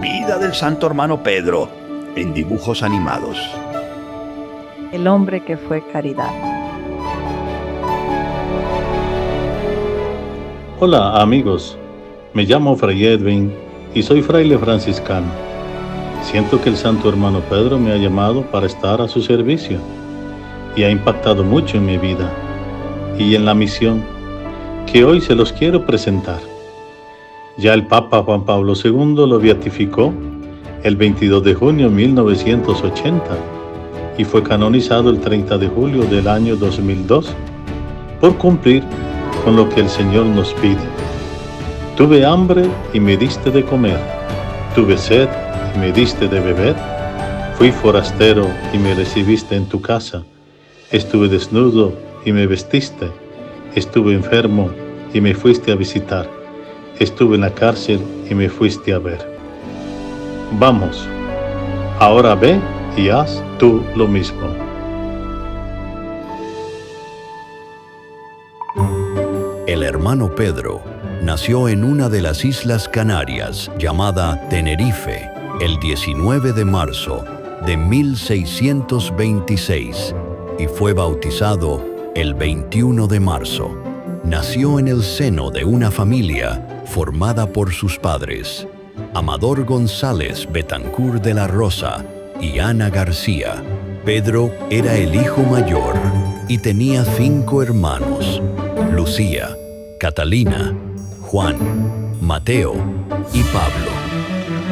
vida del santo hermano Pedro en dibujos animados. El hombre que fue caridad. Hola amigos, me llamo Fray Edwin y soy fraile franciscano. Siento que el santo hermano Pedro me ha llamado para estar a su servicio y ha impactado mucho en mi vida y en la misión que hoy se los quiero presentar. Ya el Papa Juan Pablo II lo beatificó el 22 de junio de 1980 y fue canonizado el 30 de julio del año 2002 por cumplir con lo que el Señor nos pide. Tuve hambre y me diste de comer, tuve sed y me diste de beber, fui forastero y me recibiste en tu casa, estuve desnudo y me vestiste, estuve enfermo y me fuiste a visitar, estuve en la cárcel y me fuiste a ver. Vamos, ahora ve y haz tú lo mismo. El hermano Pedro nació en una de las Islas Canarias llamada Tenerife el 19 de marzo de 1626 y fue bautizado el 21 de marzo. Nació en el seno de una familia formada por sus padres, Amador González Betancur de la Rosa y Ana García. Pedro era el hijo mayor y tenía 5 hermanos: Lucía, Catalina, Juan, Mateo y Pablo.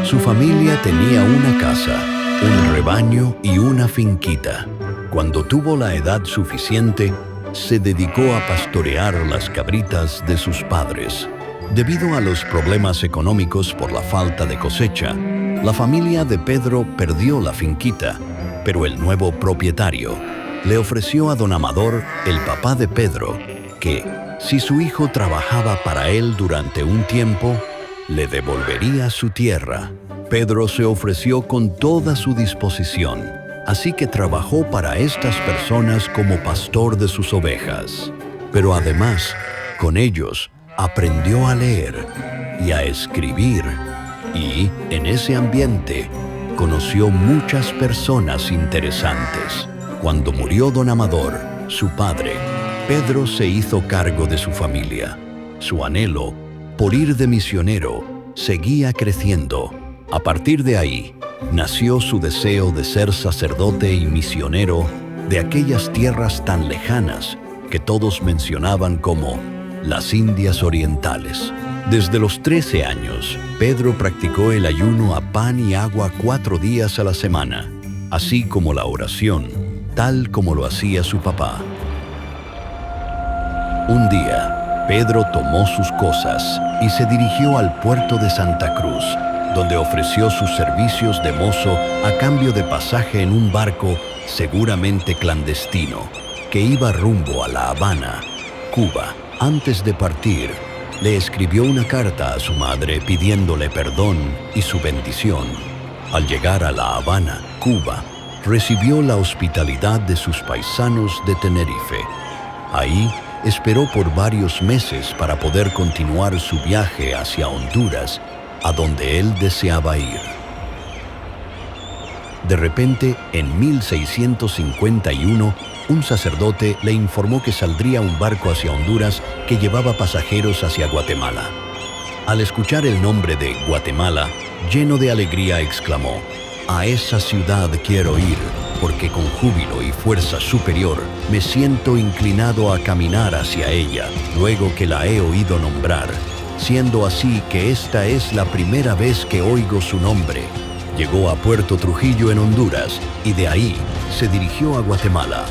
Su familia tenía una casa, un rebaño y una finquita. Cuando tuvo la edad suficiente, se dedicó a pastorear las cabritas de sus padres. Debido a los problemas económicos por la falta de cosecha, la familia de Pedro perdió la finquita, pero el nuevo propietario le ofreció a don Amador, el papá de Pedro, que, si su hijo trabajaba para él durante un tiempo, le devolvería su tierra. Pedro se ofreció con toda su disposición, así que trabajó para estas personas como pastor de sus ovejas. Pero además, con ellos, aprendió a leer y a escribir, y en ese ambiente conoció muchas personas interesantes. Cuando murió don Amador, su padre, Pedro se hizo cargo de su familia. Su anhelo por ir de misionero seguía creciendo. A partir de ahí, nació su deseo de ser sacerdote y misionero de aquellas tierras tan lejanas que todos mencionaban como las Indias Orientales. Desde los 13 años, Pedro practicó el ayuno a pan y agua 4 días a la semana, así como la oración, tal como lo hacía su papá. Un día, Pedro tomó sus cosas y se dirigió al puerto de Santa Cruz, donde ofreció sus servicios de mozo a cambio de pasaje en un barco seguramente clandestino, que iba rumbo a La Habana, Cuba. Antes de partir, le escribió una carta a su madre pidiéndole perdón y su bendición. Al llegar a La Habana, Cuba, recibió la hospitalidad de sus paisanos de Tenerife. Ahí esperó por varios meses para poder continuar su viaje hacia Honduras, a donde él deseaba ir. De repente, en 1651, un sacerdote le informó que saldría un barco hacia Honduras que llevaba pasajeros hacia Guatemala. Al escuchar el nombre de Guatemala, lleno de alegría exclamó: «A esa ciudad quiero ir, porque con júbilo y fuerza superior me siento inclinado a caminar hacia ella, luego que la he oído nombrar, siendo así que esta es la primera vez que oigo su nombre». Llegó a Puerto Trujillo en Honduras y de ahí se dirigió a Guatemala.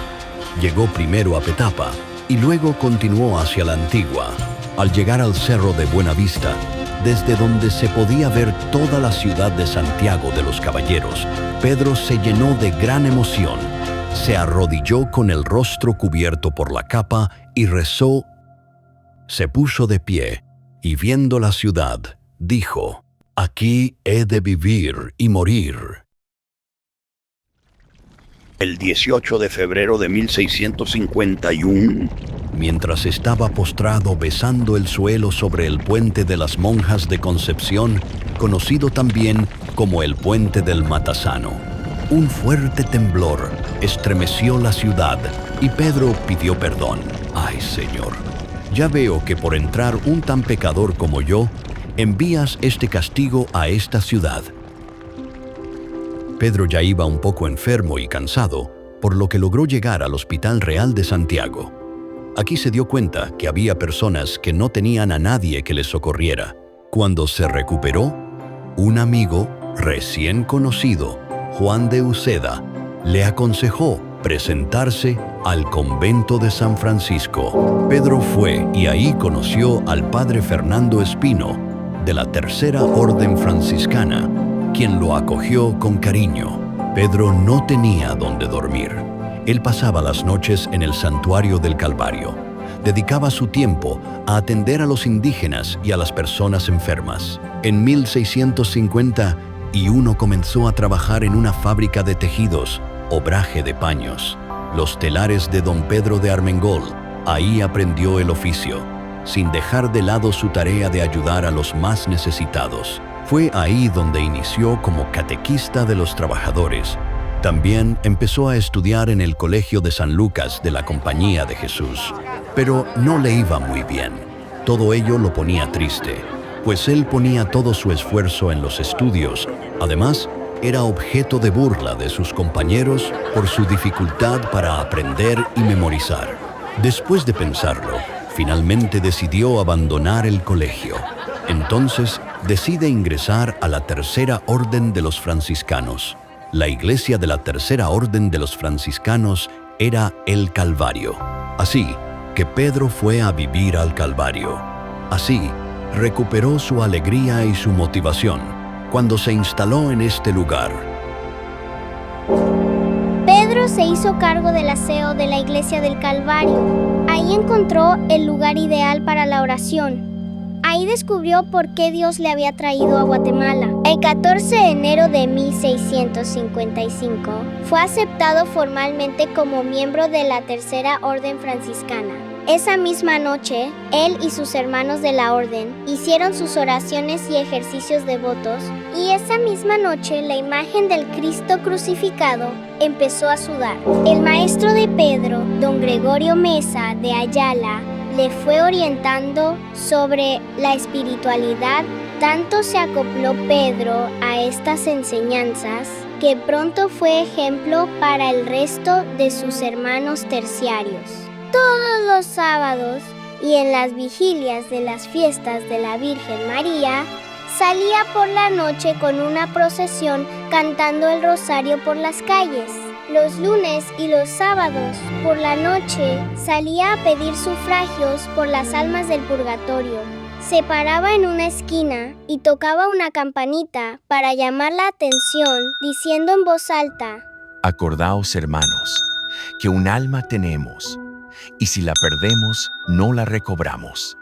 Llegó primero a Petapa y luego continuó hacia la Antigua. Al llegar al Cerro de Buenavista, desde donde se podía ver toda la ciudad de Santiago de los Caballeros, Pedro se llenó de gran emoción. Se arrodilló con el rostro cubierto por la capa y rezó. Se puso de pie y viendo la ciudad, dijo: «Aquí he de vivir y morir». El 18 de febrero de 1651, mientras estaba postrado besando el suelo sobre el puente de las Monjas de Concepción, conocido también como el puente del Matasano. Un fuerte temblor estremeció la ciudad y Pedro pidió perdón. Ay, Señor, ya veo que por entrar un tan pecador como yo, envías este castigo a esta ciudad. Pedro ya iba un poco enfermo y cansado, por lo que logró llegar al Hospital Real de Santiago. Aquí se dio cuenta que había personas que no tenían a nadie que les socorriera. Cuando se recuperó, un amigo recién conocido, Juan de Uceda, le aconsejó presentarse al convento de San Francisco. Pedro fue y ahí conoció al padre Fernando Espino, de la Tercera Orden Franciscana, quien lo acogió con cariño. Pedro no tenía dónde dormir. Él pasaba las noches en el santuario del Calvario. Dedicaba su tiempo a atender a los indígenas y a las personas enfermas. En 1651 comenzó a trabajar en una fábrica de tejidos, obraje de paños. Los telares de don Pedro de Armengol. Ahí aprendió el oficio, sin dejar de lado su tarea de ayudar a los más necesitados. Fue ahí donde inició como catequista de los trabajadores. También empezó a estudiar en el Colegio de San Lucas de la Compañía de Jesús. Pero no le iba muy bien. Todo ello lo ponía triste, pues él ponía todo su esfuerzo en los estudios. Además, era objeto de burla de sus compañeros por su dificultad para aprender y memorizar. Después de pensarlo, finalmente decidió abandonar el colegio. Entonces, decide ingresar a la Tercera Orden de los Franciscanos. La iglesia de la Tercera Orden de los Franciscanos era el Calvario. Así que Pedro fue a vivir al Calvario. Así, recuperó su alegría y su motivación cuando se instaló en este lugar. Pedro se hizo cargo del aseo de la iglesia del Calvario. Ahí encontró el lugar ideal para la oración. Ahí descubrió por qué Dios le había traído a Guatemala. El 14 de enero de 1655 fue aceptado formalmente como miembro de la Tercera Orden Franciscana. Esa misma noche, él y sus hermanos de la orden hicieron sus oraciones y ejercicios devotos, y esa misma noche la imagen del Cristo crucificado empezó a sudar. El maestro de Pedro, don Gregorio Mesa de Ayala, le fue orientando sobre la espiritualidad. Tanto se acopló Pedro a estas enseñanzas que pronto fue ejemplo para el resto de sus hermanos terciarios. Todos los sábados y en las vigilias de las fiestas de la Virgen María, salía por la noche con una procesión cantando el rosario por las calles. Los lunes y los sábados, por la noche, salía a pedir sufragios por las almas del purgatorio. Se paraba en una esquina y tocaba una campanita para llamar la atención, diciendo en voz alta: Acordaos, hermanos, que un alma tenemos, y si la perdemos, no la recobramos.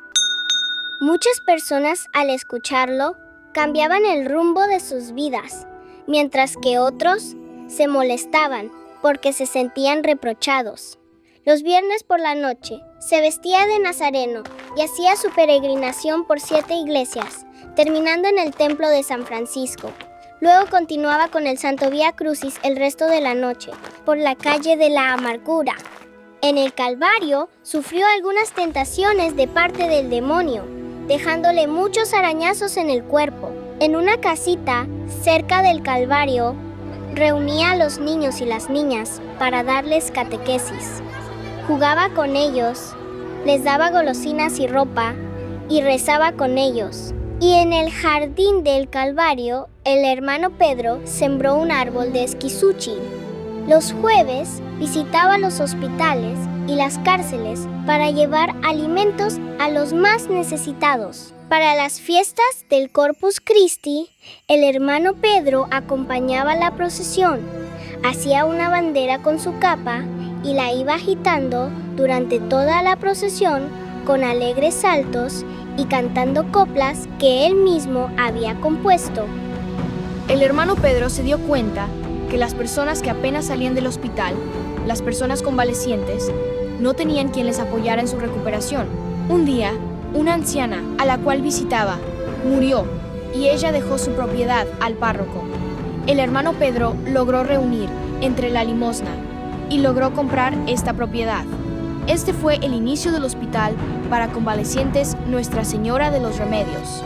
Muchas personas, al escucharlo, cambiaban el rumbo de sus vidas, mientras que otros se molestaban porque se sentían reprochados. Los viernes por la noche se vestía de nazareno y hacía su peregrinación por 7 iglesias, terminando en el templo de San Francisco. Luego continuaba con el Santo Vía Crucis el resto de la noche, por la calle de la Amargura. En el Calvario sufrió algunas tentaciones de parte del demonio, dejándole muchos arañazos en el cuerpo. En una casita cerca del Calvario, reunía a los niños y las niñas para darles catequesis. Jugaba con ellos, les daba golosinas y ropa, y rezaba con ellos. Y en el jardín del Calvario, el hermano Pedro sembró un árbol de esquizúchil. Los jueves visitaba los hospitales y las cárceles para llevar alimentos a los más necesitados. Para las fiestas del Corpus Christi, el hermano Pedro acompañaba la procesión, hacía una bandera con su capa y la iba agitando durante toda la procesión con alegres saltos y cantando coplas que él mismo había compuesto. El hermano Pedro se dio cuenta que las personas que apenas salían del hospital, las personas convalecientes, no tenían quien les apoyara en su recuperación. Un día, una anciana, a la cual visitaba, murió, y ella dejó su propiedad al párroco. El hermano Pedro logró reunir entre la limosna y logró comprar esta propiedad. Este fue el inicio del hospital para convalecientes Nuestra Señora de los Remedios.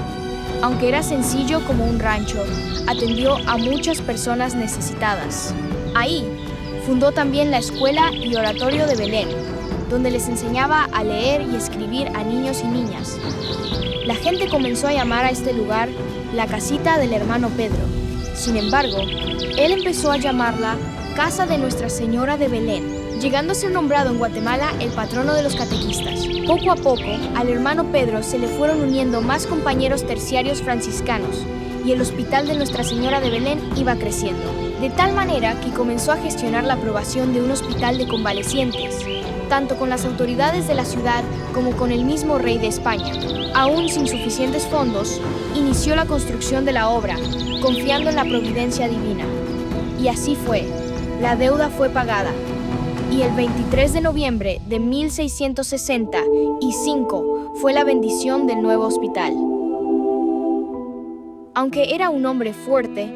Aunque era sencillo como un rancho, atendió a muchas personas necesitadas. Ahí fundó también la escuela y oratorio de Belén, donde les enseñaba a leer y escribir a niños y niñas. La gente comenzó a llamar a este lugar la casita del hermano Pedro. Sin embargo, él empezó a llamarla Casa de Nuestra Señora de Belén, llegando a ser nombrado en Guatemala el patrono de los catequistas. Poco a poco, al hermano Pedro se le fueron uniendo más compañeros terciarios franciscanos, y el hospital de Nuestra Señora de Belén iba creciendo, de tal manera que comenzó a gestionar la aprobación de un hospital de convalecientes, tanto con las autoridades de la ciudad como con el mismo rey de España. Aún sin suficientes fondos, inició la construcción de la obra, confiando en la providencia divina. Y así fue. La deuda fue pagada, y el 23 de noviembre de 1665 fue la bendición del nuevo hospital. Aunque era un hombre fuerte,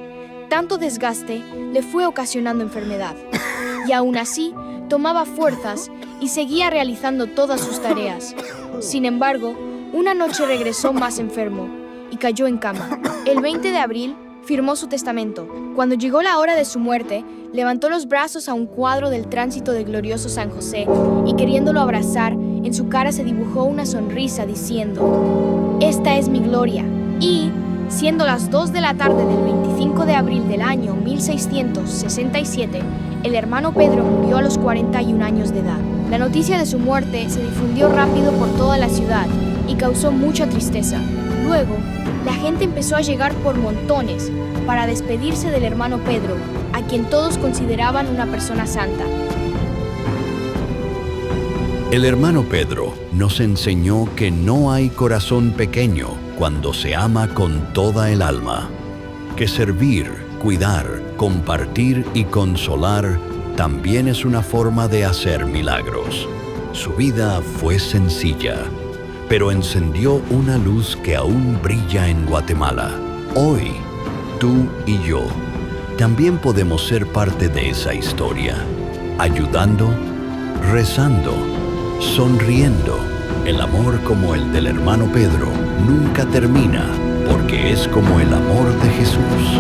tanto desgaste le fue ocasionando enfermedad, y aún así tomaba fuerzas y seguía realizando todas sus tareas. Sin embargo, una noche regresó más enfermo y cayó en cama. El 20 de abril firmó su testamento. Cuando llegó la hora de su muerte, levantó los brazos a un cuadro del tránsito del glorioso San José y queriéndolo abrazar, en su cara se dibujó una sonrisa diciendo: «Esta es mi gloria». Y, siendo las 2 de la tarde del 25 de abril del año 1667, el hermano Pedro murió a los 41 años de edad. La noticia de su muerte se difundió rápido por toda la ciudad y causó mucha tristeza. Luego, la gente empezó a llegar por montones para despedirse del hermano Pedro, a quien todos consideraban una persona santa. El hermano Pedro nos enseñó que no hay corazón pequeño cuando se ama con toda el alma, que servir, cuidar, compartir y consolar también es una forma de hacer milagros. Su vida fue sencilla, pero encendió una luz que aún brilla en Guatemala. Hoy, tú y yo también podemos ser parte de esa historia, ayudando, rezando, sonriendo. El amor como el del hermano Pedro nunca termina, porque es como el amor de Jesús.